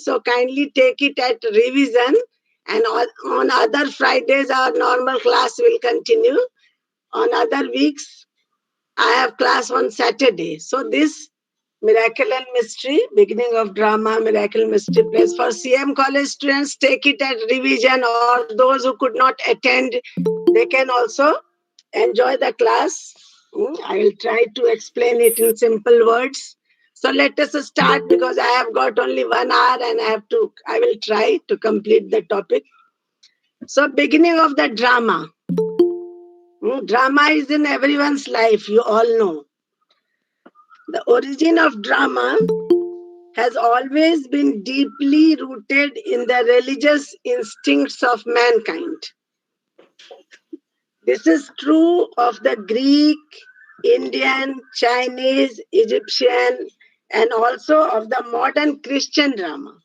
so kindly take it at revision. And on other Fridays, our normal class will continue. On other weeks, I have class on Saturday. So this Miracle and Mystery, beginning of drama, Miracle Mystery plays for CM college students, take it at revision, or those who could not attend, they can also enjoy the class. I will try to explain it in simple words. So let us start because I have got only 1 hour and I will try to complete the topic. So beginning of the drama. Drama is in everyone's life, you all know. The origin of drama has always been deeply rooted in the religious instincts of mankind. This is true of the Greek, Indian, Chinese, Egyptian, and also of the modern Christian drama.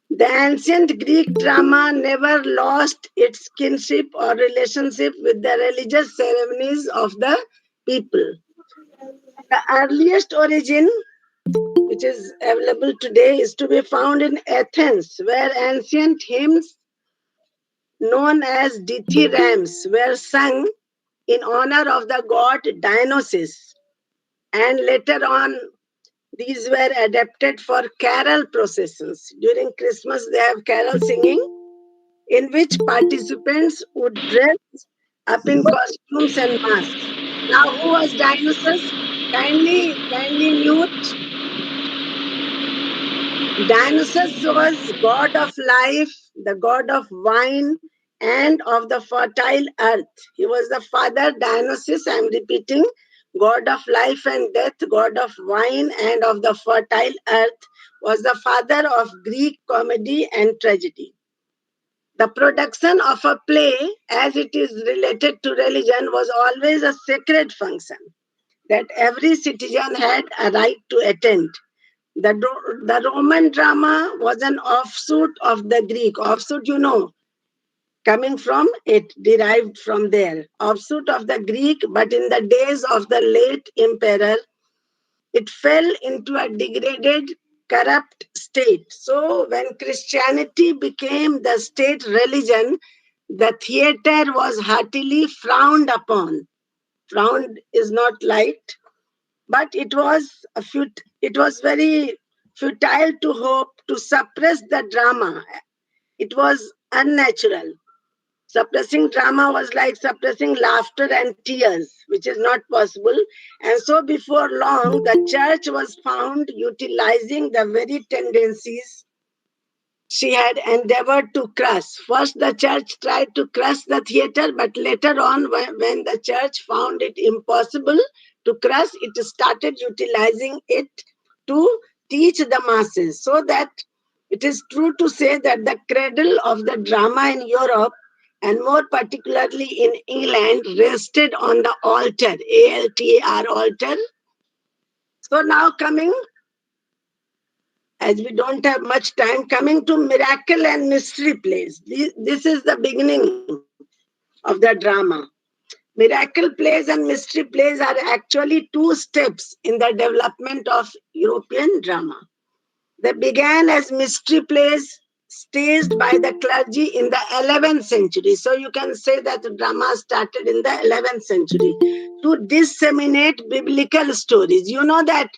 The ancient Greek drama never lost its kinship or relationship with the religious ceremonies of the people. The earliest origin, which is available today, is to be found in Athens, where ancient hymns known as dithyrambs were sung in honor of the god Dionysus. And later on, these were adapted for carol processions. During Christmas, they have carol singing, in which participants would dress up in costumes and masks. Now, who was Dionysus? Kindly mute. Dionysus was god of life, the god of wine, and of the fertile earth. He was the father, Dionysus, I am repeating, god of life and death, god of wine, and of the fertile earth, was the father of Greek comedy and tragedy. The production of a play, as it is related to religion, was always a sacred function that every citizen had a right to attend. The Roman drama was an offshoot of the Greek. Offshoot, coming from it, derived from there. Offshoot of the Greek, but in the days of the late emperor, it fell into a degraded, corrupt state. So when Christianity became the state religion, the theater was heartily frowned upon. Frowned is not liked, but it was very futile to hope to suppress the drama. It was unnatural. Suppressing drama was like suppressing laughter and tears, which is not possible. And so before long, the church was found utilizing the very tendencies she had endeavored to crush. First, the church tried to crush the theater, but later on, when the church found it impossible to crush, it started utilizing it to teach the masses. So that it is true to say that the cradle of the drama in Europe, and more particularly in England, rested on the altar, ALTAR, altar. So now as we don't have much time, coming to miracle and mystery plays. This is the beginning of the drama. Miracle plays and mystery plays are actually two steps in the development of European drama. They began as mystery plays staged by the clergy in the 11th century. So you can say that the drama started in the 11th century to disseminate biblical stories. You know that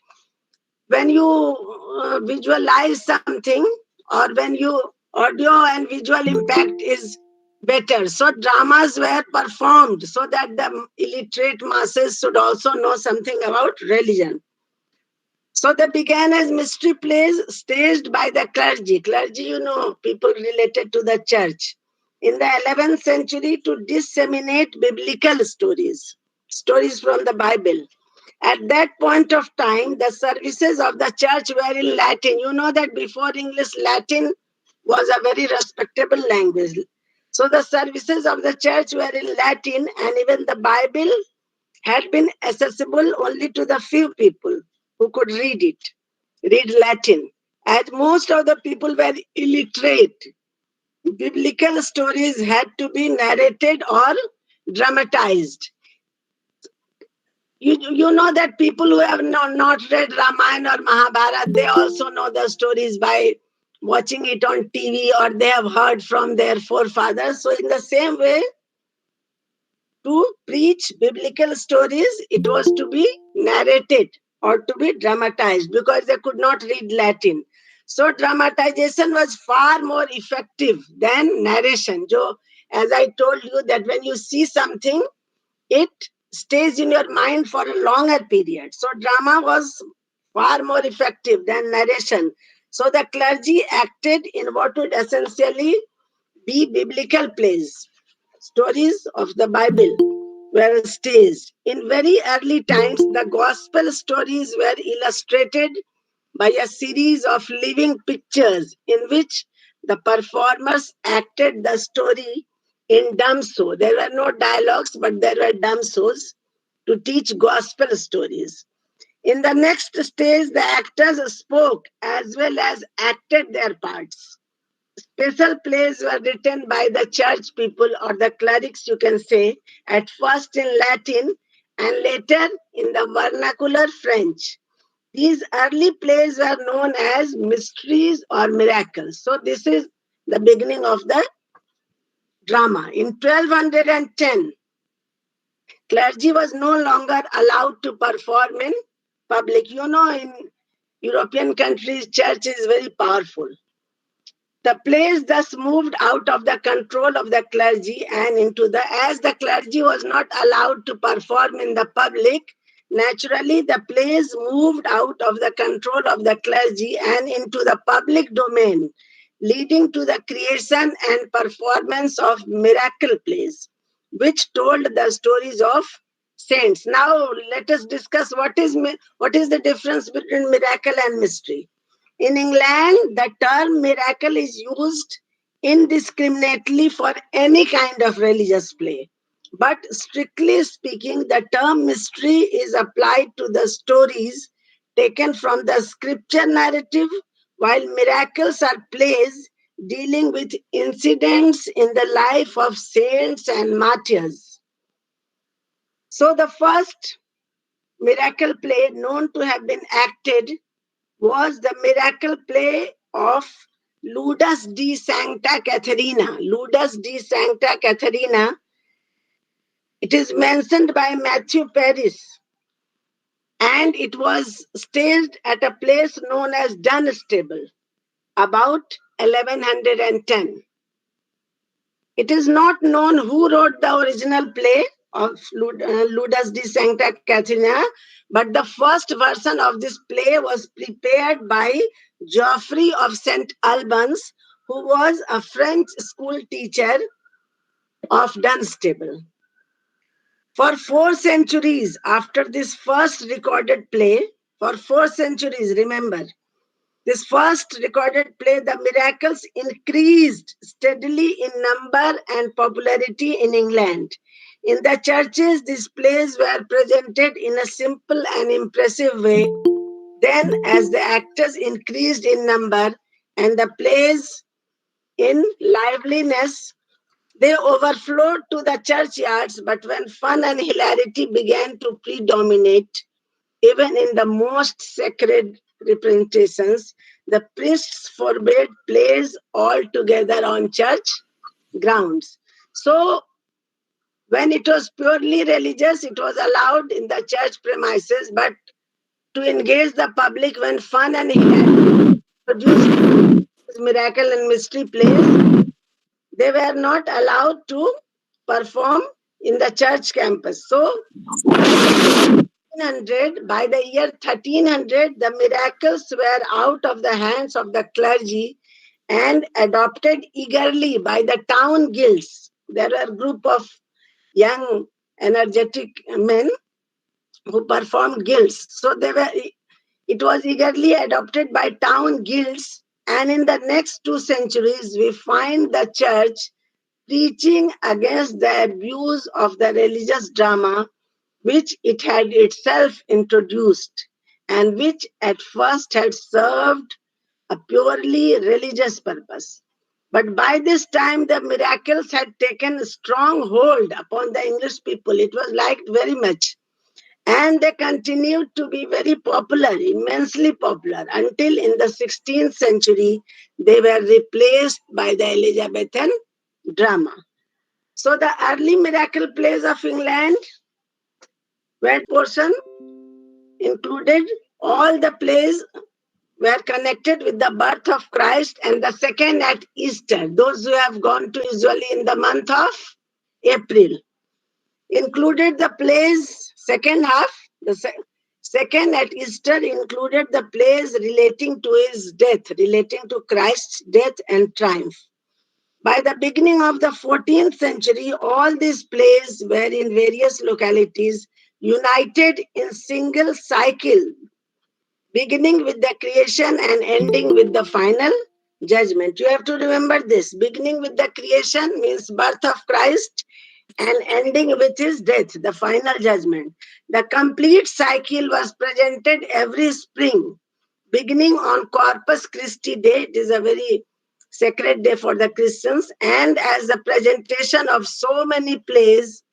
when you visualize something, or when you audio and visual impact is better, so dramas were performed so that the illiterate masses should also know something about religion. So they began as mystery plays staged by the clergy, people related to the church in the 11th century to disseminate biblical stories from the Bible. At that point of time, the services of the church were in Latin. You know that before English, Latin was a very respectable language. So the services of the church were in Latin, and even the Bible had been accessible only to the few people who could read Latin. As most of the people were illiterate, biblical stories had to be narrated or dramatized. You know that people who have not read Ramayana or Mahabharata, they also know the stories by watching it on TV, or they have heard from their forefathers. So in the same way, to preach biblical stories, it was to be narrated or to be dramatized because they could not read Latin. So dramatization was far more effective than narration. Jo, as I told you, that when you see something, it stays in your mind for a longer period. So drama was far more effective than narration. So the clergy acted in what would essentially be biblical plays. Stories of the Bible were staged. In very early times, the gospel stories were illustrated by a series of living pictures in which the performers acted the story in dumb show. There were no dialogues, but there were dumb shows to teach gospel stories. In the next stage, the actors spoke as well as acted their parts. Special plays were written by the church people or the clerics, you can say, at first in Latin and later in the vernacular French. These early plays were known as mysteries or miracles. So, this is the beginning of the drama. In 1210, clergy was no longer allowed to perform in public. You know, in European countries, church is very powerful. The plays thus moved out of the control of the clergy and into the, as the clergy was not allowed to perform in the public, naturally the plays moved out of the control of the clergy and into the public domain, leading to the creation and performance of miracle plays, which told the stories of saints. Now let us discuss what is the difference between miracle and mystery. In England, the term miracle is used indiscriminately for any kind of religious play. But strictly speaking, the term mystery is applied to the stories taken from the scripture narrative, while miracles are plays dealing with incidents in the life of saints and martyrs. So, the first miracle play known to have been acted was the miracle play of Ludus de Sancta Catharina. Ludus de Sancta Catharina. It is mentioned by Matthew Paris, and it was staged at a place known as Dunstable about 1110. It is not known who wrote the original play of Ludus de Sancta Catharina, but the first version of this play was prepared by Geoffrey of St. Albans, who was a French school teacher of Dunstable. For 4 centuries after this first recorded play, for 4 centuries, remember, this first recorded play, the miracles increased steadily in number and popularity in England. In the churches, these plays were presented in a simple and impressive way. Then, as the actors increased in number and the plays in liveliness, they overflowed to the churchyards. But when fun and hilarity began to predominate, even in the most sacred representations, the priests forbade plays altogether on church grounds. So, when it was purely religious, it was allowed in the church premises, but to engage the public when fun and hilarity produced miracle and mystery plays, they were not allowed to perform in the church campus. So, 1300, by the year 1300, the miracles were out of the hands of the clergy and adopted eagerly by the town guilds. There were a group of young, energetic men who performed guilds. So it was eagerly adopted by town guilds. And in the next 2 centuries, we find the church preaching against the abuse of the religious drama which it had itself introduced and which at first had served a purely religious purpose. But by this time, the miracles had taken a strong hold upon the English people. It was liked very much. And they continued to be very popular, immensely popular, until in the 16th century they were replaced by the Elizabethan drama. So the early miracle plays of England were portion included all the plays were connected with the birth of Christ, and the second at Easter. Those who have gone to usually in the month of April included the plays second half. Second at Easter included the plays relating to his death, relating to Christ's death and triumph. By the beginning of the 14th century, all these plays were in various localities united in single cycle, beginning with the creation and ending with the final judgment. You have to remember this. Beginning with the creation means birth of Christ and ending with his death, the final judgment. The complete cycle was presented every spring, beginning on Corpus Christi Day. It is a very sacred day for the Christians, and as the presentation of so many plays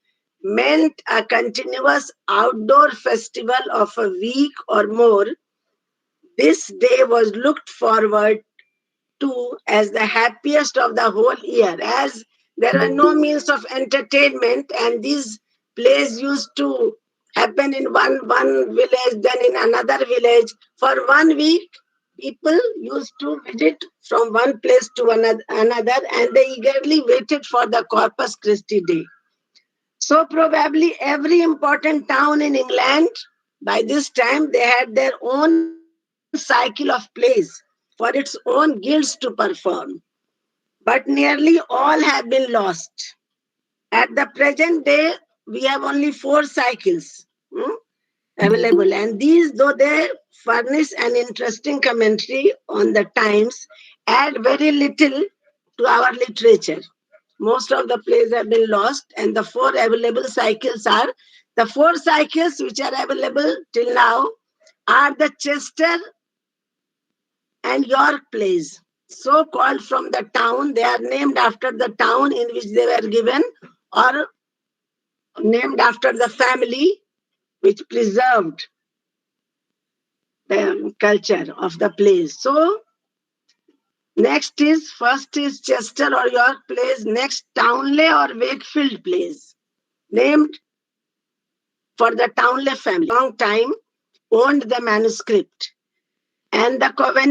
meant a continuous outdoor festival of a week or more, this day was looked forward to as the happiest of the whole year, as there were no means of entertainment, and these plays used to happen in one village, then in another village. For 1 week, people used to visit from one place to another, and they eagerly waited for the Corpus Christi Day. So probably every important town in England, by this time, they had their own cycle of plays for its own guilds to perform. But nearly all have been lost. At the present day, we have only 4 cycles available. And these, though they furnish an interesting commentary on the times, add very little to our literature. Most of the plays have been lost, and the 4 available cycles are the 4 cycles which are available till now are the Chester and York plays, so called from the town. They are named after the town in which they were given, or named after the family which preserved the culture of the place. So, next is first is Chester or York plays, next Townley or Wakefield plays, named for the Townley family. Long time owned the manuscript, and the Coventry